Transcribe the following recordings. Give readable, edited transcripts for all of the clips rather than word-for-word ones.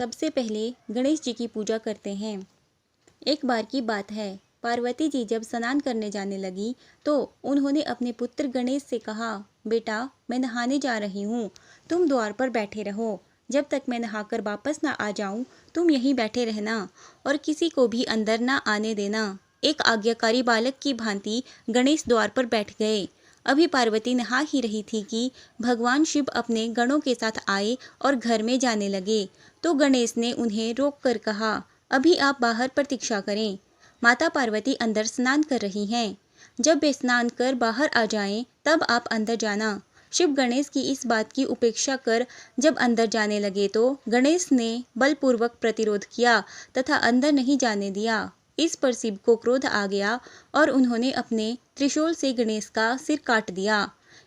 सबसे पहले गणेश जी की पूजा करते हैं। एक बार की बात है, पार्वती जी जब स्नान करने जाने लगी तो उन्होंने अपने पुत्र गणेश से कहा, बेटा मैं नहाने जा रही हूँ, तुम द्वार पर बैठे रहो, जब तक मैं नहाकर वापस ना आ जाऊँ तुम यहीं बैठे रहना और किसी को भी अंदर ना आने देना। एक आज्ञाकारी बालक की भांति गणेश द्वार पर बैठ गए। अभी पार्वती नहा ही रही थी कि भगवान शिव अपने गणों के साथ आए और घर में जाने लगे, तो गणेश ने उन्हें रोक कर कहा, अभी आप बाहर प्रतीक्षा करें। माता पार्वती अंदर स्नान कर रही हैं, जब वे स्नान कर बाहर आ जाएं, तब आप अंदर जाना। शिव गणेश की इस बात की उपेक्षा कर जब अंदर जाने लगे तो गणेश ने बलपूर्वक प्रतिरोध किया तथा अंदर नहीं जाने दिया। इस पर शिव को क्रोध आ गया और उन्होंने अपने त्रिशूल से गणेश का सिर काट दिया।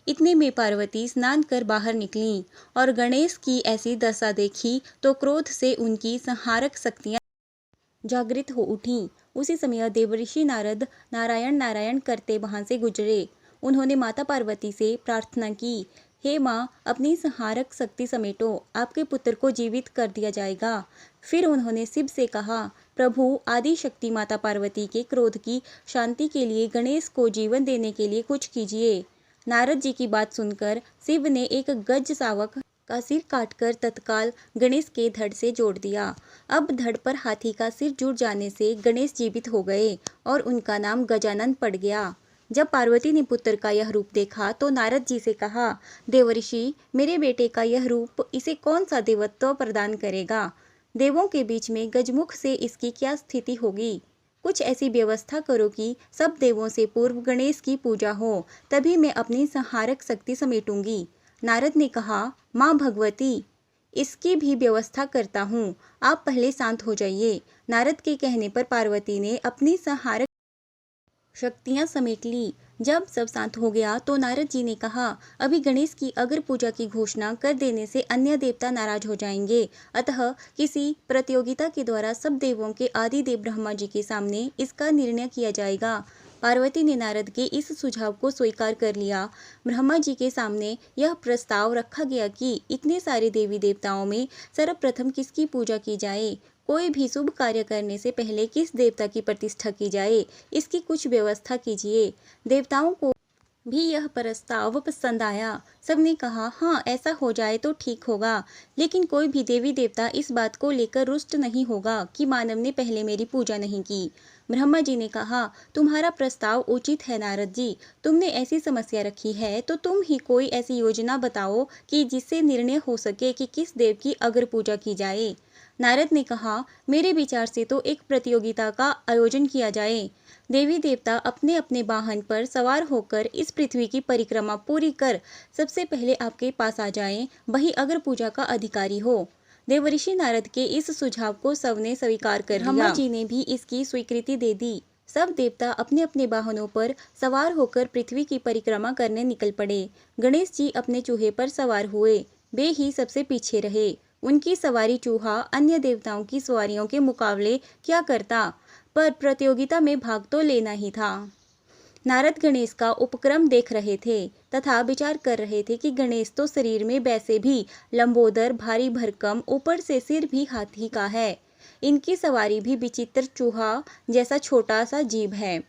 इतने में पार्वती स्नान कर बाहर निकलीं और गणेश की ऐसी दशा देखी तो क्रोध से उनकी संहारक शक्तियां जागृत हो उठीं। उसी समय देवर्षि नारद नारायण नारायण करते वहां से गुजरे। उन्होंने माता पार्वती से प्रार्थना की, हे माँ, अपनी संहारक शक्ति समेटो, आपके पुत्र को जीवित कर दिया जाएगा। फिर उन्होंने शिव से कहा, प्रभु आदि शक्ति माता पार्वती के क्रोध की शांति के लिए गणेश को जीवन देने के लिए कुछ कीजिए। नारद जी की बात सुनकर शिव ने एक गज शावक का सिर काटकर तत्काल गणेश के धड़ से जोड़ दिया। अब धड़ पर हाथी का सिर जुड़ जाने से गणेश जीवित हो गए और उनका नाम गजानन पड़ गया। जब पार्वती ने पुत्र का यह रूप देखा तो नारद जी से कहा, देवर्षि, मेरे बेटे का यह रूप इसे कौन सा देवत्व प्रदान करेगा? देवों के बीच में गजमुख से इसकी क्या स्थिति होगी? कुछ ऐसी व्यवस्था करो कि सब देवों से पूर्व गणेश की पूजा हो, तभी मैं अपनी संहारक शक्ति समेटूंगी। नारद ने कहा, माँ भगवती, इसकी भी व्यवस्था करता हूँ, आप पहले शांत हो जाइए। नारद के कहने पर पार्वती ने अपनी संहारक शक्तियाँ समेट ली। जब सब शांत हो गया तो नारद जी ने कहा, अभी गणेश की अगर पूजा की घोषणा कर देने से अन्य देवता नाराज हो जाएंगे, अतः किसी प्रतियोगिता के द्वारा सब देवों के आदि देव ब्रह्मा जी के सामने इसका निर्णय किया जाएगा। पार्वती ने नारद के इस सुझाव को स्वीकार कर लिया। ब्रह्मा जी के सामने यह प्रस्ताव रखा गया कि इतने सारे देवी देवताओं में सर्वप्रथम किसकी पूजा की जाए, कोई भी शुभ कार्य करने से पहले किस देवता की प्रतिष्ठा की जाए, इसकी कुछ व्यवस्था कीजिए। देवताओं को भी यह प्रस्ताव पसंद आया। सबने कहा, हाँ ऐसा हो जाए तो ठीक होगा, लेकिन कोई भी देवी देवता इस बात को लेकर रुष्ट नहीं होगा कि मानव ने पहले मेरी पूजा नहीं की। ब्रह्मा जी ने कहा, तुम्हारा प्रस्ताव उचित है नारद जी, तुमने ऐसी समस्या रखी है तो तुम ही कोई ऐसी योजना बताओ कि जिससे निर्णय हो सके कि किस देव की अगर पूजा की जाए। नारद ने कहा, मेरे विचार से तो एक प्रतियोगिता का आयोजन किया जाए। देवी देवता अपने अपने वाहन पर सवार होकर इस पृथ्वी की परिक्रमा पूरी कर सबसे पहले आपके पास आ जाएं, वही अगर पूजा का अधिकारी हो। देवर्षि नारद के इस सुझाव को सबने स्वीकार कर लिया। ब्रह्मा जी ने भी इसकी स्वीकृति दे दी। सब देवता अपने अपने वाहनों पर सवार होकर पृथ्वी की परिक्रमा करने निकल पड़े। गणेश जी अपने चूहे पर सवार हुए, वे ही सबसे पीछे रहे। उनकी सवारी चूहा अन्य देवताओं की सवारियों के मुकाबले क्या करता, पर प्रतियोगिता में भाग तो लेना ही था। नारद गणेश का उपक्रम देख रहे थे तथा विचार कर रहे थे कि गणेश तो शरीर में वैसे भी लंबोदर, भारी भरकम, ऊपर से सिर भी हाथी का है। इनकी सवारी भी विचित्र चूहा जैसा छोटा सा जीव है,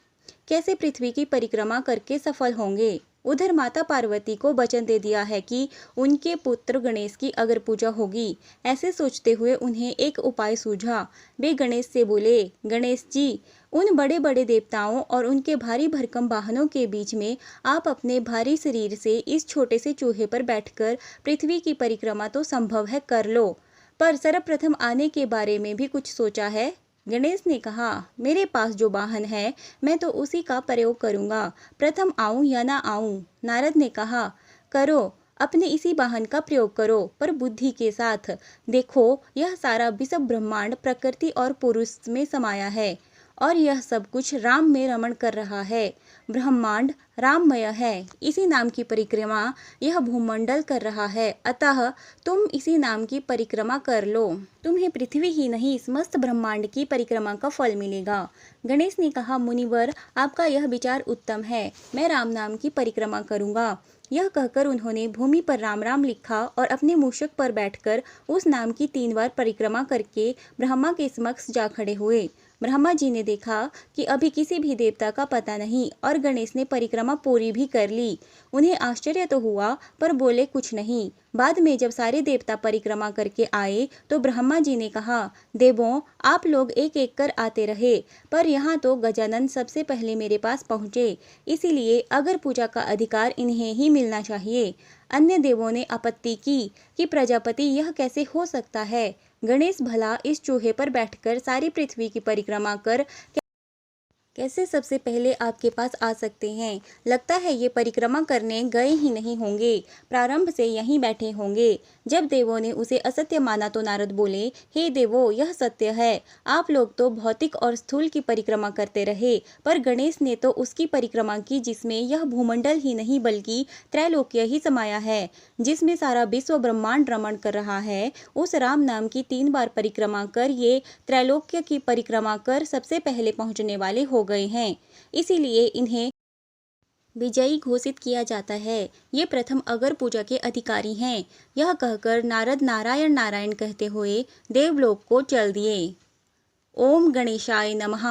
कैसे पृथ्वी की परिक्रमा करके सफल होंगे। उधर माता पार्वती को वचन दे दिया है कि उनके पुत्र गणेश की अगर पूजा होगी। ऐसे सोचते हुए उन्हें एक उपाय सूझा। वे गणेश से बोले, गणेश जी, उन बड़े बड़े देवताओं और उनके भारी भरकम वाहनों के बीच में आप अपने भारी शरीर से इस छोटे से चूहे पर बैठकर पृथ्वी की परिक्रमा तो संभव है कर लो, पर सर्वप्रथम आने के बारे में भी कुछ सोचा है? गणेश ने कहा, मेरे पास जो वाहन है मैं तो उसी का प्रयोग करूंगा, प्रथम आऊं या ना आऊं। नारद ने कहा, करो, अपने इसी वाहन का प्रयोग करो, पर बुद्धि के साथ। देखो, यह सारा विश्व ब्रह्मांड प्रकृति और पुरुष में समाया है और यह सब कुछ राम में रमण कर रहा है। ब्रह्मांड राममय है, इसी नाम की परिक्रमा यह भूमंडल कर रहा है, अतः तुम इसी नाम की परिक्रमा कर लो। तुम्हें पृथ्वी ही नहीं समस्त ब्रह्मांड की परिक्रमा का फल मिलेगा। गणेश ने कहा, मुनिवर, आपका यह विचार उत्तम है, मैं राम नाम की परिक्रमा करूंगा। यह कहकर उन्होंने भूमि पर राम राम लिखा और अपने मूषक पर बैठकर उस नाम की 3 बार परिक्रमा करके ब्रह्मा के समक्ष जा खड़े हुए। ब्रह्मा जी ने देखा कि अभी किसी भी देवता का पता नहीं और गणेश ने परिक्रमा पूरी भी कर ली। उन्हें आश्चर्य तो हुआ पर बोले कुछ नहीं। बाद में जब सारे देवता परिक्रमा करके आए तो ब्रह्मा जी ने कहा, देवों आप लोग एक एक कर आते रहे पर यहाँ तो गजानन सबसे पहले मेरे पास पहुँचे, इसीलिए अगर पूजा का अधिकार इन्हें ही मिलना चाहिए। अन्य देवों ने आपत्ति की कि प्रजापति यह कैसे हो सकता है। गणेश भला इस चूहे पर बैठकर सारी पृथ्वी की परिक्रमा कर कैसे सबसे पहले आपके पास आ सकते हैं। लगता है ये परिक्रमा करने गए ही नहीं होंगे, प्रारंभ से यहीं बैठे होंगे। जब देवों ने उसे असत्य माना तो नारद बोले, हे देवों यह सत्य है, आप लोग तो भौतिक और स्थूल की परिक्रमा करते रहे पर गणेश ने तो उसकी परिक्रमा की जिसमें यह भूमंडल ही नहीं बल्कि त्रैलोक्य ही समाया है, जिसमें सारा विश्व ब्रह्मांड रमण कर रहा है। उस राम नाम की 3 बार परिक्रमा कर ये त्रैलोक्य की परिक्रमा कर सबसे पहले पहुँचने वाले हो गए हैं, इसीलिए इन्हें विजयी घोषित किया जाता है। ये प्रथम अगर पूजा के अधिकारी हैं। यह कहकर नारद नारायण नारायण कहते हुए देवलोक को चल दिए। ओम गणेशाय नमः।